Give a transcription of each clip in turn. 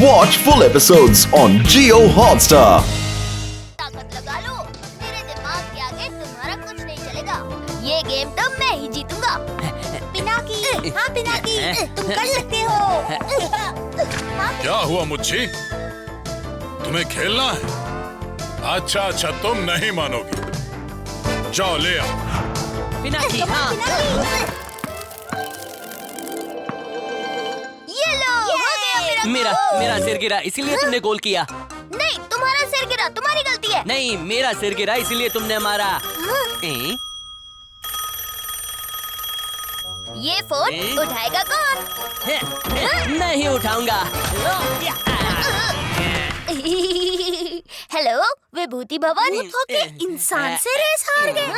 Watch full episodes on Jio Hotstar. ताकत लगा लो, मेरे दिमाग के आगे तुम्हारा कुछ नहीं चलेगा। ये गेम तो मैं ही जीतूंगा। पिनाकी, हाँ पिनाकी, तुम कर सकते हो। क्या हुआ मुच्छी? तुम्हें खेलना है? अच्छा अच्छा, तुम नहीं मानोगी। जाओ ले आओ। पिनाकी, हाँ। ये लो, हो गया मेरा मेरा सिर गिरा इसीलिए तुमने गोल किया। नहीं, तुम्हारा सिर गिरा, तुम्हारी गलती है। नहीं, मेरा सिर गिरा इसीलिए तुमने मारा। ये फोन उठाएगा कौन? नहीं उठाऊंगा। हेलो, विभूति भवन। ओके, इंसान से रेस हार गए।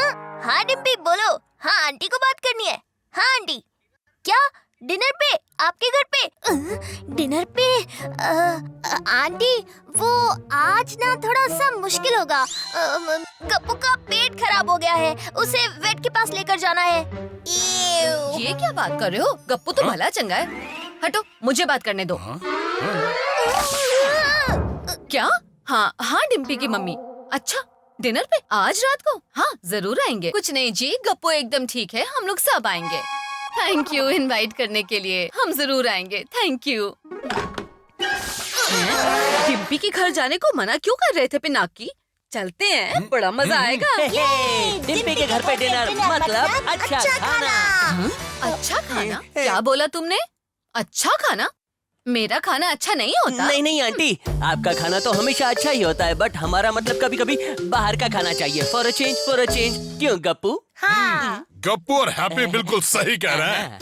हाँ डिम्पी, बोलो। हाँ आंटी को बात करनी है। हाँ आंटी, क्या डिनर पे? आपके घर पे? डिनर पे? आंटी, वो आज ना थोड़ा सा मुश्किल होगा। गप्पू का पेट खराब हो गया है, उसे वेट के पास लेकर जाना है। ये क्या बात कर रहे हो? गप्पू तो भला चंगा है। हटो, मुझे बात करने दो। क्या? हाँ हाँ, डिम्पी की मम्मी। अच्छा, डिनर पे आज रात को? हाँ जरूर आएंगे। कुछ नहीं जी, गप्पू एकदम ठीक है, हम लोग सब आएंगे। थैंक यू इनवाइट करने के लिए, हम जरूर आएंगे। Thank you. डिम्पी के घर जाने को मना क्यों कर रहे थे पिनाकी? चलते हैं, बड़ा मजा आएगा। डिम्पी के घर पे डिनर मतलब अच्छा खाना। अच्छा खाना? क्या बोला तुमने? अच्छा खाना? मेरा खाना अच्छा नहीं होता? नहीं नहीं आंटी, आपका खाना तो हमेशा अच्छा ही होता है, बट हमारा मतलब कभी कभी बाहर का खाना चाहिए। For a change. क्यों गप्पू? हाँ। गप्पू और हैप्पी बिल्कुल सही कह रहे हैं।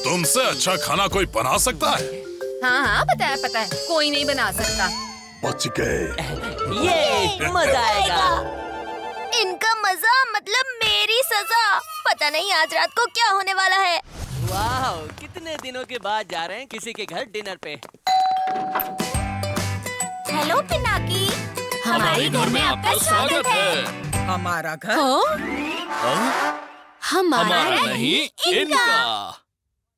तुमसे अच्छा खाना कोई बना सकता है? हाँ हाँ, पता है, कोई नहीं बना सकता। बच गए। ये मजा आएगा। इनका मजा मतलब मेरी सजा। पता नहीं आज रात को क्या होने वाला है। वाह, कितने दिनों के बाद जा रहे हैं किसी के घर डिनर पे। हेलो पिनाकी, हमारे घर में आपका स्वागत है। हमारा घर? हमारा नहीं, इनका।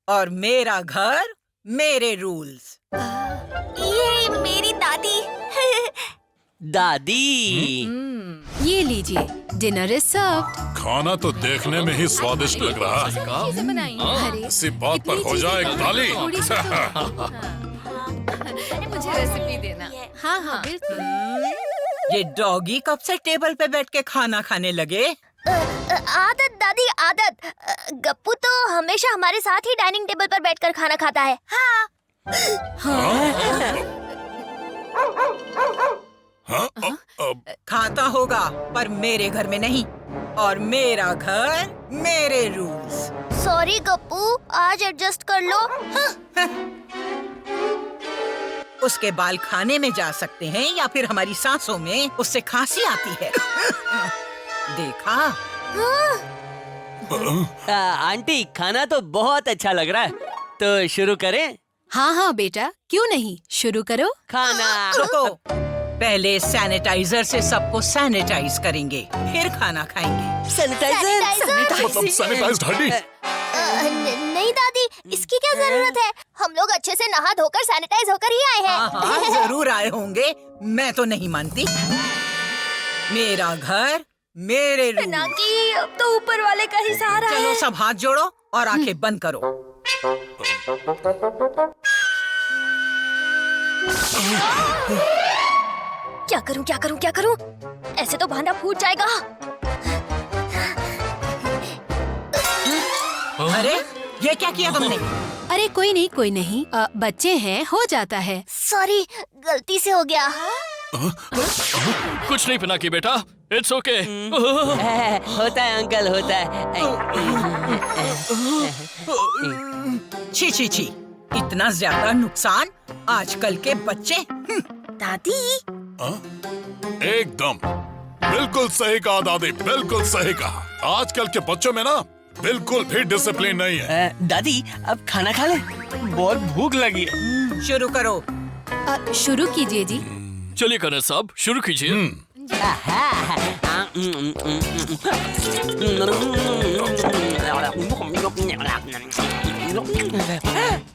और मेरा घर, मेरे रूल्स। ये मेरी दादी। दादी। ये लीजिए, डिनर इज सर्व्ड। खाना तो देखने में ही स्वादिष्ट लग रहा है। चीजें बनाई हैं। अरे, इसी बात पर हो जाए एक ताली। थोड़ी सी मुझे रेसिपी देना। हाँ हाँ बिल्कुल। ये डॉगी कब से टेबल पे बैठ के खाना खाने लगे? आदत दादी, आदत। गप्पू तो हमेशा हमारे साथ ही डाइनिंग टेबल पर बैठकर खाना खाता है। हाँ। खाता होगा, पर मेरे घर में नहीं। और मेरा घर, मेरे रूल्स। सॉरी गप्पू, आज एडजस्ट कर लो। उसके बाल खाने में जा सकते हैं या फिर हमारी सांसों में, उससे खांसी आती है। देखा? आंटी, खाना तो बहुत अच्छा लग रहा है, तो शुरू करें? हाँ हाँ बेटा, क्यों नहीं, शुरू करो। खाना। रुको, पहले सैनिटाइजर से सबको सैनिटाइज करेंगे, फिर खाना खाएंगे। सैनिटाइजर? मतलब सैनिटाइज्ड हड्डी? नहीं दादी, इसकी क्या जरूरत है? हम लोग अच्छे से नहा धोकर सैनिटाइज होकर ही आए हैं। हाँ, जरूर आए होंगे। मैं तो नहीं मानती। मेरा घर, मेरे रूल्स। पिनाकी, अब तो ऊपर वाले का ही सहारा है। चलो सब हाथ जोड़ो और आंखें बंद करो। क्या करूं? ऐसे तो भांडा फूट जाएगा। अरे, ये क्या किया तुमने? अरे कोई नहीं, बच्चे हैं, हो जाता है। सॉरी, गलती से हो गया। कुछ नहीं पिनाकी बेटा, इट्स ओके। होता है अंकल, होता है। छी, इतना ज्यादा नुकसान आजकल के बच्चे। दादी, एकदम बिल्कुल सही कहा दादी, बिल्कुल सही कहा। आजकल के बच्चों में ना बिल्कुल भी डिसिप्लिन नहीं है। दादी, अब खाना खा ले, बहुत भूख लगी है। शुरू करो। शुरू कीजिए जी। चलिए कनर साहब, शुरू कीजिए।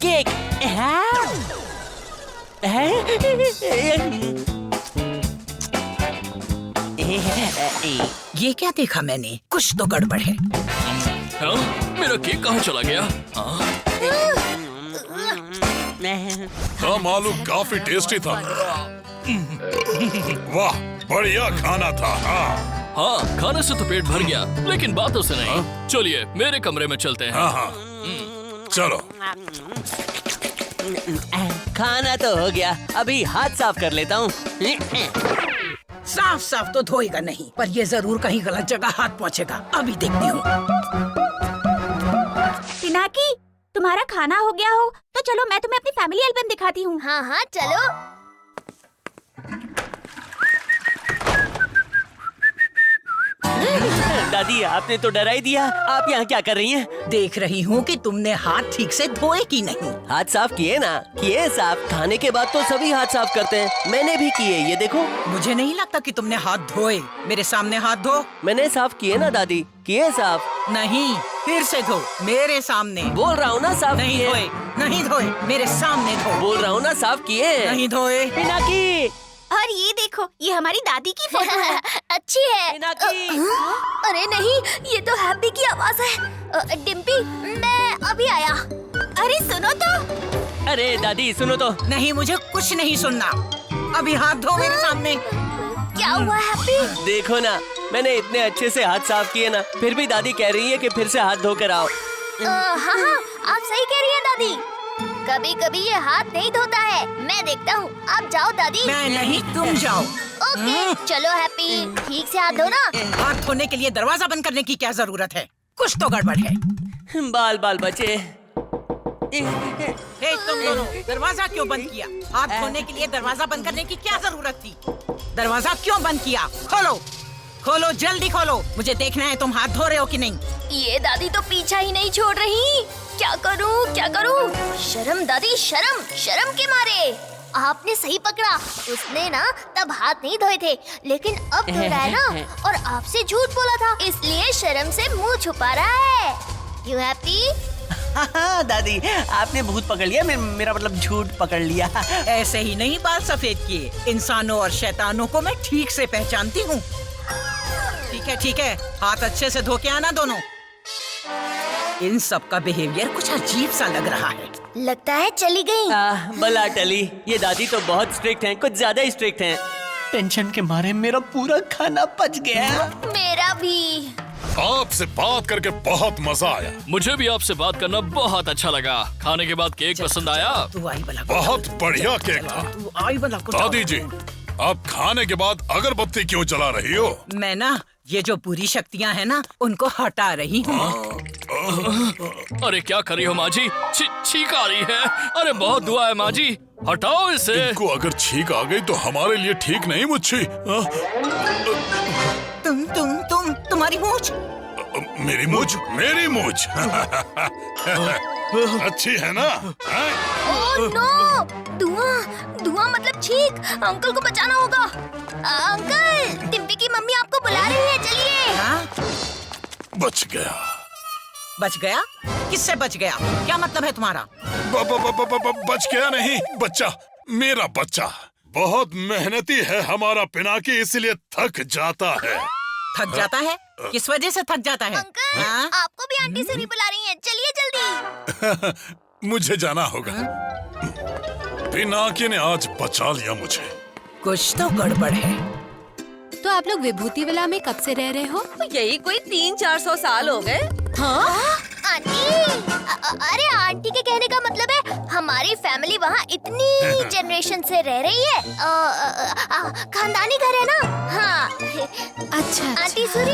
केक। है? ये क्या देखा मैंने? कुछ तो गड़बड़ है। हाँ? मेरा केक कहाँ चला गया? हाँ? हम आलू काफी टेस्टी था। वाह, बढ़िया खाना था। हाँ, खाने से तो पेट भर गया, लेकिन बातों से नहीं। चलिए मेरे कमरे में चलते हैं। हाँ, चलो। खाना तो हो गया, अभी हाथ साफ कर लेता हूँ। साफ साफ तो धोएगा नहीं, पर ये जरूर कहीं गलत जगह हाथ पहुँचेगा। अभी देखती हूँ। पिनाकी, तुम्हारा खाना हो गया हो तो चलो मैं तुम्हें अपनी फैमिली एल्बम दिखाती हूँ। हाँ हाँ चलो। दादी, आपने तो डरा ही दिया। आप यहाँ क्या कर रही हैं? देख रही हूँ कि तुमने हाथ ठीक से धोए कि नहीं। हाथ साफ किए ना? किए साफ। खाने के बाद तो सभी हाथ साफ करते हैं, मैंने भी किए। ये देखो। मुझे नहीं लगता कि तुमने हाथ धोए। मेरे सामने हाथ धो। मैंने साफ किए ना दादी, किए साफ। नहीं, फिर से धो मेरे सामने। बोल रहा हूँ ना साफ नहीं किए। धोए, नहीं धोए, मेरे सामने धो। बोल रहा हूँ ना साफ किए। नहीं धोए। पिनाकी, और ये देखो, ये हमारी दादी की फोटो है। अच्छी है। पिनाकी। अरे नहीं, ये तो हैप्पी की आवाज है। डिम्पी, मैं अभी आया। अरे सुनो तो। अरे दादी सुनो तो। नहीं, मुझे कुछ नहीं सुनना। अभी हाथ धो मेरे सामने। क्या हुआ हैप्पी? देखो ना, मैंने इतने अच्छे से हाथ साफ किए ना, फिर भी दादी कह रही है कि फिर से हाथ धो कर आओ। हाँ हाँ, आप सही कह रही हैं दादी। कभी कभी ये हाथ नहीं धोता है। मैं देखता हूँ। आप जाओ दादी। मैं नहीं, तुम जाओ। ओके, चलो हैप्पी, ठीक से हाथ धो ना। हाथ धोने के लिए दरवाजा बंद करने की क्या जरूरत है? कुछ तो गड़बड़ है। बाल बाल बचे। हे तुम दोनों, दरवाजा क्यों बंद किया? हाथ धोने के लिए दरवाजा बंद करने की क्या जरूरत थी? दरवाजा क्यों बंद किया? खोलो, खोलो, जल्दी खोलो। मुझे देखना है तुम हाथ धो रहे हो कि नहीं। ये दादी तो पीछा ही नहीं छोड़ रही। क्या करूँ, क्या करूँ? शर्म दादी, शर्म, शर्म के मारे। आपने सही पकड़ा। उसने ना तब हाथ नहीं धोए थे, लेकिन अब धो रहा है ना, और आपसे झूठ बोला था, इसलिए शर्म से मुंह छुपा रहा है। You happy? हाँ दादी, आपने भूत पकड़ लिया, मेरा मतलब झूठ पकड़ लिया। ऐसे ही नहीं बाल सफेद किए। इंसानों और शैतानों को मैं ठीक से पहचानती हूँ। ठीक है, हाथ अच्छे से धो के आना दोनों। इन सब का बिहेवियर कुछ अजीब सा लग रहा है। लगता है चली गई। भला टली। ये दादी तो बहुत स्ट्रिक्ट हैं, कुछ ज्यादा ही स्ट्रिक्ट हैं। टेंशन के मारे मेरा पूरा खाना पच गया। मेरा भी। आपसे बात करके बहुत मजा आया। मुझे भी आपसे बात करना बहुत अच्छा लगा। खाने के बाद केक पसंद आया? तू आई वाला को बहुत बढ़िया केक था। तू आई वाला को दादी जी, आप खाने के बाद अगरबत्ती क्यों जला रही हो? मैं ना ये जो बुरी शक्तियाँ हैं ना, उनको हटा रही हूँ। अरे क्या कर रही हो माँ जी? छींक आ रही है। अरे बहुत दुआ है माँ जी, हटाओ इसे। इनको अगर छींक आ गई तो हमारे लिए ठीक नहीं मुच्छी। तुम्हारी मूंछ। मेरी मूंछ, मेरी मूंछ। अच्छी है ना? Oh no! धुआं मतलब छींक। अंकल को बचाना होगा। अंकल, डिम्पी की मम्मी आपको बुला रही है, चलिए। हाँ? बच गया। बच गया? किससे बच गया? क्या मतलब है तुम्हारा? बच गया नहीं, बच्चा, मेरा बच्चा बहुत मेहनती है हमारा पिनाकी, इसलिए थक जाता है। थक जाता है? किस वजह से थक जाता है? अंकल, हाँ? आपको भी आंटी सरी बुला रही हैं, चलिए जल्दी। मुझे जाना होगा। पिनाकी ने आज बचा लिया मुझे। कुछ तो गड़बड़ है। तो आप लोग विभूति विला में कब से रह रहे हो? यही कोई 300-400 साल हो गए। हाँ? आंटी, अरे आंटी के कहने का मतलब है हमारी फैमिली वहाँ इतनी जनरेशन से रह रही है। खानदानी घर है ना। हाँ। अच्छा। आंटी सुरी,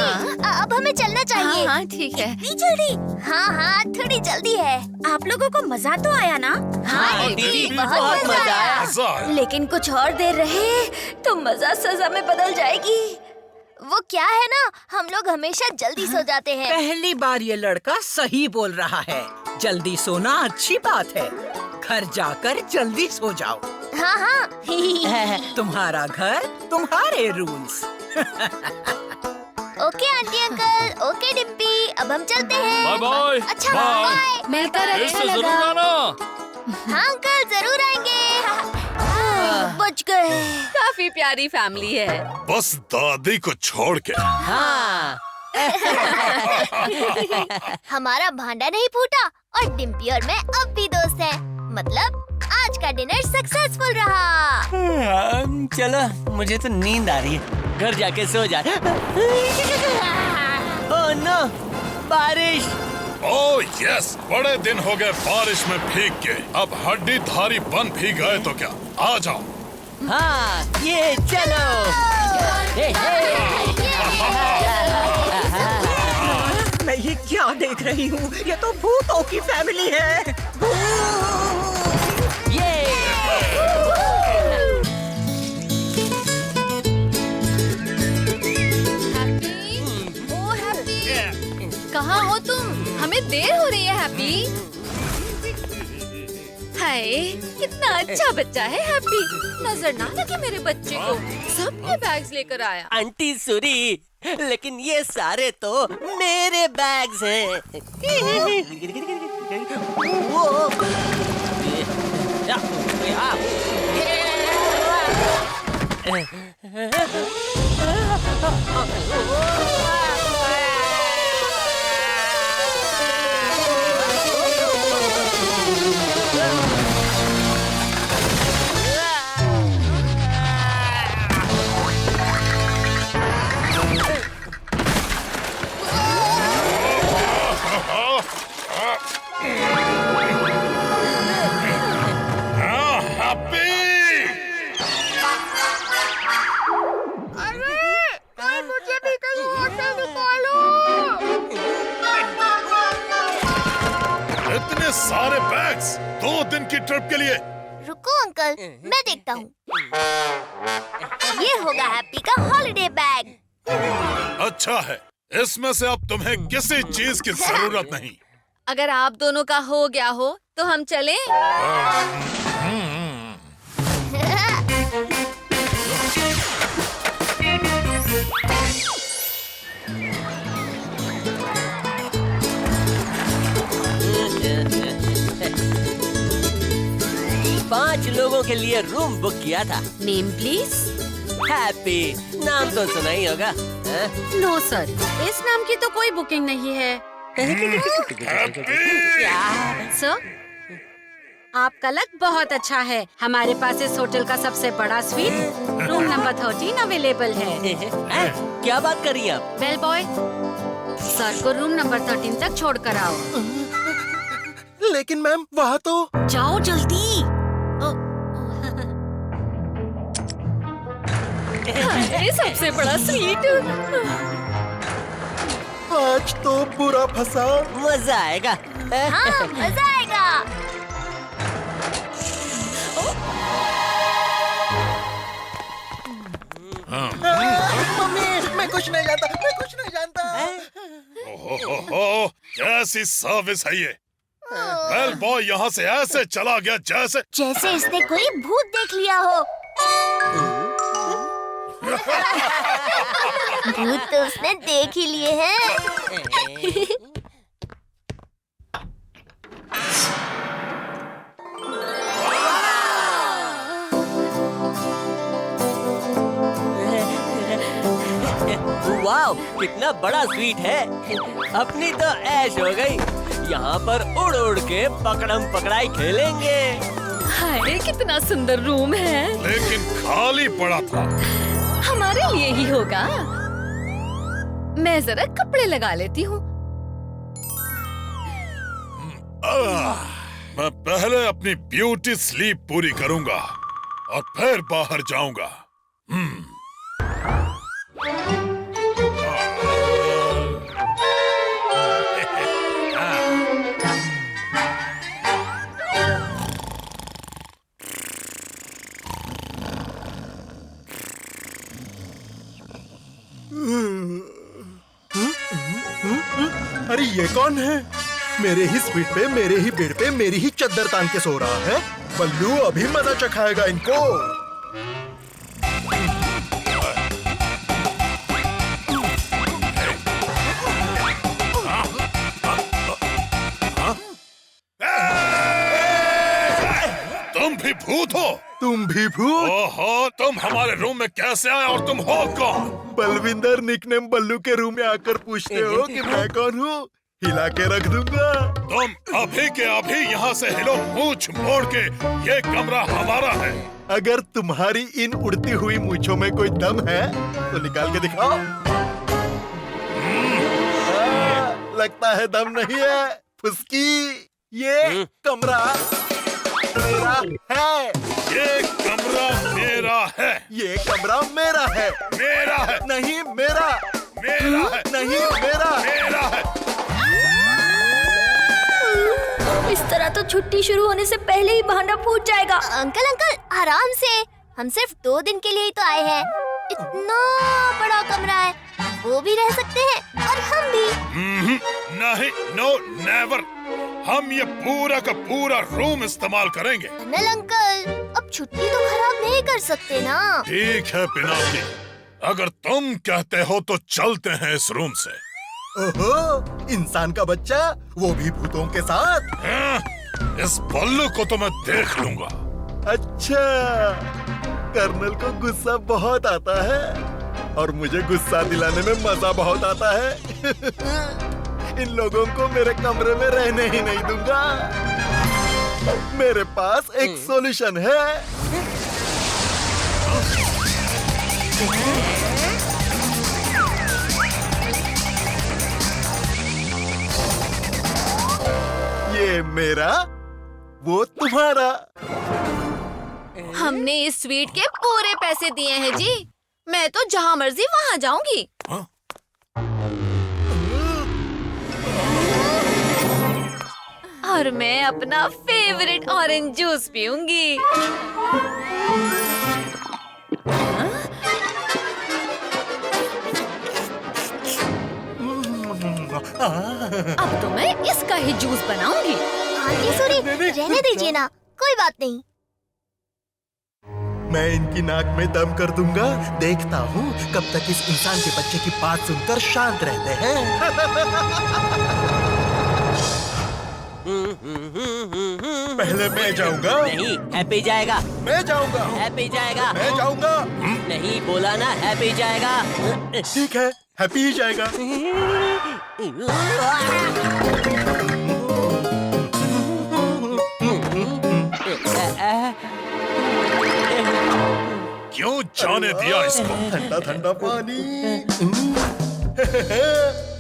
अब हमें चलना चाहिए। हाँ ठीक है। इतनी जल्दी? हाँ थोड़ी जल्दी है। आप लोगों को मजा तो आया ना? हाँ दीदी, बहुत मजा आया। मजा आया। लेकिन कुछ और देर रहे तो मजा सजा में बदल जाएगी। वो क्या है ना, हम लोग हमेशा जल्दी सो जाते हैं। पहली बार ये लड़का सही बोल रहा है। जल्दी सोना अच्छी बात है। घर जाकर जल्दी सो जाओ। हाँ। तुम्हारा घर, तुम्हारे rules. Okay aunty uncle, okay Dimpy, अब हम चलते हैं। Bye bye. अच्छा बाय। बाय। मिलकर फिर अच्छा से जरूर लगा। आना। हाँ अंकल, जरूर आएंगे। काफी प्यारी फैमिली है। बस दादी को छोड़ के। हाँ। हमारा भांडा नहीं फूटा और डिम्पी और मैं अब भी दोस्त हैं। मतलब आज का डिनर सक्सेसफुल रहा। चलो, मुझे तो नींद आ रही है। घर जाके सो जा। ओह नो, बारिश। ओह यस, बड़े दिन हो गए बारिश में भीग के। अब हड्डी धारी बन भी गए तो क्या, आ जाओ। हाँ, ये चलो। हे, मैं ये क्या देख रही हूँ? ये तो भूतों की फैमिली है। ये। कहाँ हो तुम? हमें देर हो रही है हैप्पी। हाय, कितना अच्छा बच्चा है हैप्पी। नजर ना लगे मेरे बच्चे को। सबने बैग्स लेकर आया। आंटी सूरी, लेकिन ये सारे तो मेरे बैग्स हैं। वो। इतने सारे बैग्स 2 दिन की ट्रिप के लिए। रुको अंकल, मैं देखता हूँ। ये होगा हैप्पी का हॉलिडे बैग। अच्छा है, इसमें से अब तुम्हें किसी चीज की जरूरत नहीं। अगर आप दोनों का हो गया हो तो हम चलें? पांच लोगों के लिए रूम बुक किया था। Name please. हैप्पी, नाम तो सुना ही होगा। नो सर, इस नाम की तो कोई बुकिंग नहीं है। सर, आपका लक बहुत अच्छा है। हमारे पास इस होटल का सबसे बड़ा स्वीट रूम नंबर 13 अवेलेबल है। क्या बात कर रही हैं आप? बेल बॉय, सर को रूम नंबर 13 तक छोड़ कर आओ। लेकिन मैम, वहाँ तो। जाओ जल्दी। ये सबसे बड़ा स्वीट। आज तो बुरा फंसा। मजा आएगा। हाँ, मजा आएगा। मम्मी, मैं कुछ नहीं जानता, मैं कुछ नहीं जानता। ओहो, कैसी सर्विस है ये। बेल बॉय यहाँ से ऐसे चला गया जैसे इसने कोई भूत देख लिया हो। भूत तो उसने देख ही लिए हैं। वाओ, कितना बड़ा स्वीट है। अपनी तो ऐश हो गई। यहाँ पर उड़ उड़ के पकड़म पकड़ाई खेलेंगे। हाय, कितना सुंदर रूम है। लेकिन खाली पड़ा था। हमारे लिए ही होगा। मैं जरा कपड़े लगा लेती हूँ। मैं पहले अपनी ब्यूटी स्लीप पूरी करूंगा और फिर बाहर जाऊंगा। अरे ये कौन है? मेरे ही स्पीड पे, मेरे ही बेड पे, मेरी ही चद्दर तान के सो रहा है। बल्लू अभी मजा चखाएगा इनको। तुम भी भी भूत हो? तुम भी भूत? ओहो, तुम हमारे रूम में कैसे आए और तुम हो कौन? बलविंदर निकनेम बल्लू के रूम में आकर पूछते हो कि मैं कौन हूँ? हिला के रख दूंगा। तुम अभी के अभी यहाँ से हिलो, मूंछ मोड़ के। ये कमरा हमारा है। अगर तुम्हारी इन उड़ती हुई मूंछों में कोई दम है तो निकाल के दिखाओ। लगता है दम नहीं है, फुसकी। ये कमरा मेरा है। ये कमरा मेरा है। ये कमरा मेरा है। मेरा है। नहीं मेरा। मेरा है। नहीं मेरा। मेरा है। इस तरह तो छुट्टी शुरू होने से पहले ही बहाना फूट जाएगा। अंकल अंकल आराम से, हम सिर्फ 2 दिन के लिए ही तो आए हैं। इतना बड़ा कमरा है, वो भी रह सकते हैं और हम भी। नहीं, नो नेवर। हम ये पूरा का पूरा रूम इस्तेमाल करेंगे। अनिल अंकल, अब छुट्टी तो खराब नहीं कर सकते ना। ठीक है पिनाकी, अगर तुम कहते हो तो चलते हैं इस रूम से। ओहो, इंसान का बच्चा, वो भी भूतों के साथ। इस बल्लू को तो मैं देख लूंगा। अच्छा, कर्नल को गुस्सा बहुत आता है और मुझे गुस्सा दिलाने में मजा बहुत आता है। इन लोगों को मेरे कमरे में रहने ही नहीं दूंगा। मेरे पास एक सॉल्यूशन है। ये मेरा, वो तुम्हारा। हमने इस स्वीट के पूरे पैसे दिए हैं जी। मैं तो जहाँ मर्जी वहाँ जाऊंगी। और मैं अपना फेवरेट ऑरेंज जूस पीऊंगी। अब तो मैं इसका ही जूस बनाऊंगी। आंटी सॉरी, रहने दीजिए ना, कोई बात नहीं। मैं इनकी नाक में दम कर दूंगा। देखता हूँ कब तक इस इंसान के बच्चे की बात सुनकर शांत रहते हैं। पहले मैं जाऊंगा। नहीं, हैप्पी जाएगा। मैं जाऊंगा। हैप्पी जाएगा। मैं जाऊंगा। नहीं बोला ना, हैप्पी जाएगा। ठीक है, हैप्पी ही जाएगा। क्यों जाने दिया इसको? ठंडा ठंडा पानी।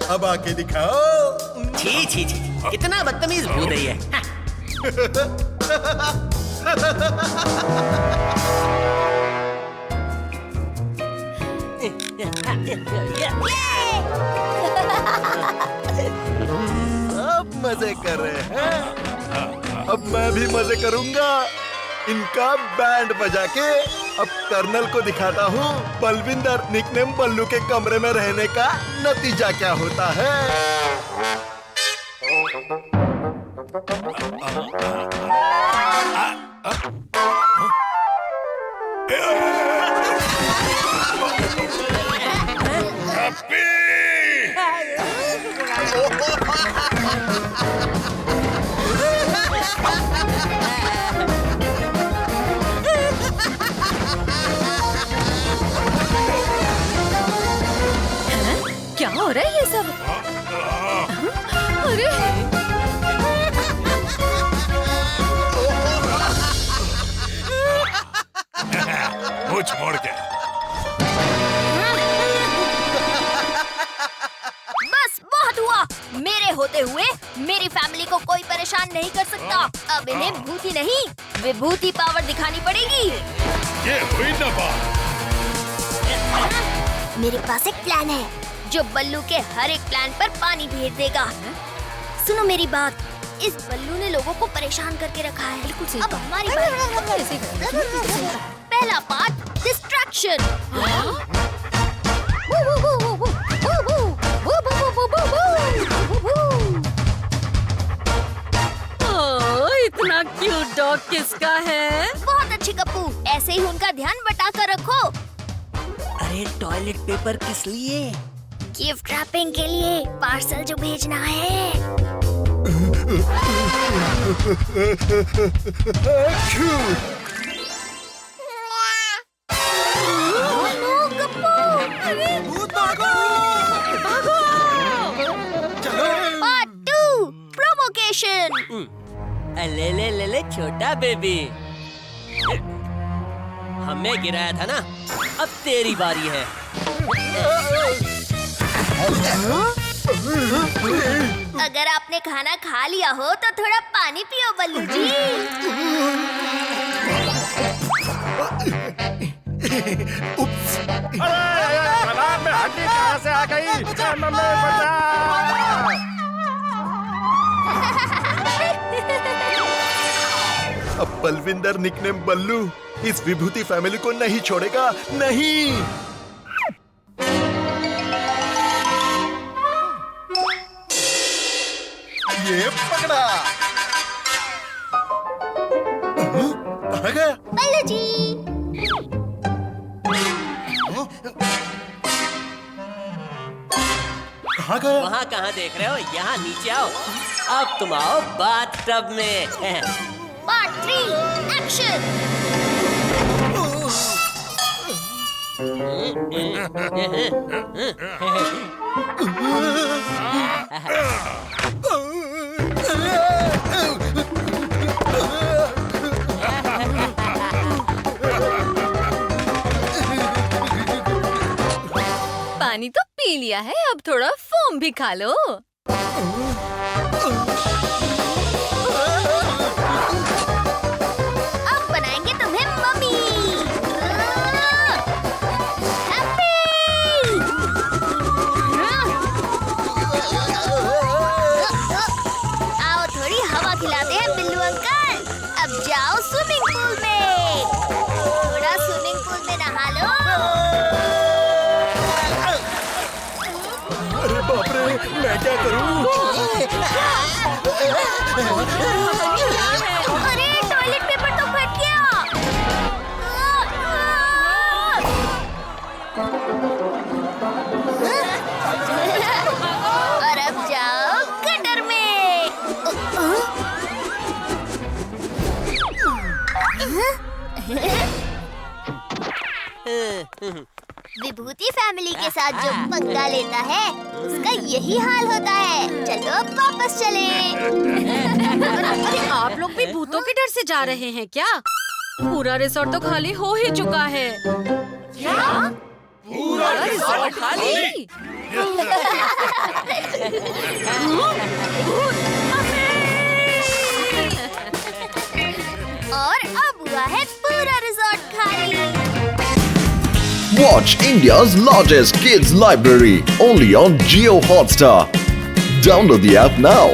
अब आके दिखाओ। छी छी छी, कितना बदतमीज भूत है ये। अब मजे कर रहे हैं। अब मैं भी मजे करूंगा। इनका बैंड बजा के अब कर्नल को दिखाता हूँ बलविंदर निकनेम बल्लू के कमरे में रहने का नतीजा क्या होता है। क्या हो रहा है ये सब? अरे मुझ मोड़ के। बस बहुत हुआ। मेरे होते हुए मेरी फैमिली को कोई परेशान नहीं कर सकता। अब इन्हें भूति नहीं, विभूति पावर दिखानी पड़ेगी। ये हुई ना बात। मेरे पास एक प्लान है जो बल्लू के हर एक प्लान पर पानी फेर देगा। सुनो मेरी बात, इस बल्लू ने लोगों को परेशान करके रखा है। बिल्कुल सही अब बात। हमारी बारी। पहला पार्ट डिस्ट्रैक्शन। इतना क्यूट डॉग किसका है? बहुत अच्छी कप्पू, ऐसे ही उनका ध्यान बटा कर रखो। अरे टॉयलेट पेपर किस लिए? गिफ्ट रैपिंग के लिए, पार्सल जो भेजना है। क्यूट ले ले ले ले छोटा बेबी, हमें गिराया था ना, अब तेरी बारी है। अगर आपने खाना खा लिया हो तो थोड़ा पानी पियो बल्लू जी। में हड्डी कहाँ से आ गई? अब बलविंदर निकनेम बल्लू इस विभूति फैमिली को नहीं छोड़ेगा, नहीं। ये पकड़ा। कहाँ गया? बल्लू जी। कहाँ गया? वहाँ कहाँ देख रहे हो, यहाँ नीचे आओ। अब तुम आओ बाथटब में। Part 3 action. पानी तो पी लिया है, अब थोड़ा फोम भी खा लो। अब बनाएंगे तुम्हें मम्मी। हैप्पी। आओ थोड़ी हवा खिलाते हैं बिल्लू अंकल। अब जाओ स्विमिंग पूल में, थोड़ा स्विमिंग पूल में नहा लो। अरे बाप रे, मैं क्या करूं? अरे टॉयलेट पेपर तो फट गया। और अब जाओ गटर में। विभूति फैमिली के साथ जो पंगा लेता है उसका यही हाल होता है। चलो अब वापस चले। अरे आप लोग भी भूतों के डर से जा रहे हैं क्या? पूरा रिसोर्ट तो खाली हो ही चुका है। क्या? पूरा रिसोर्ट खाली? और अब हुआ है पूरा रिसोर्ट खाली। Watch India's largest kids library only on Jio Hotstar. Download the app now.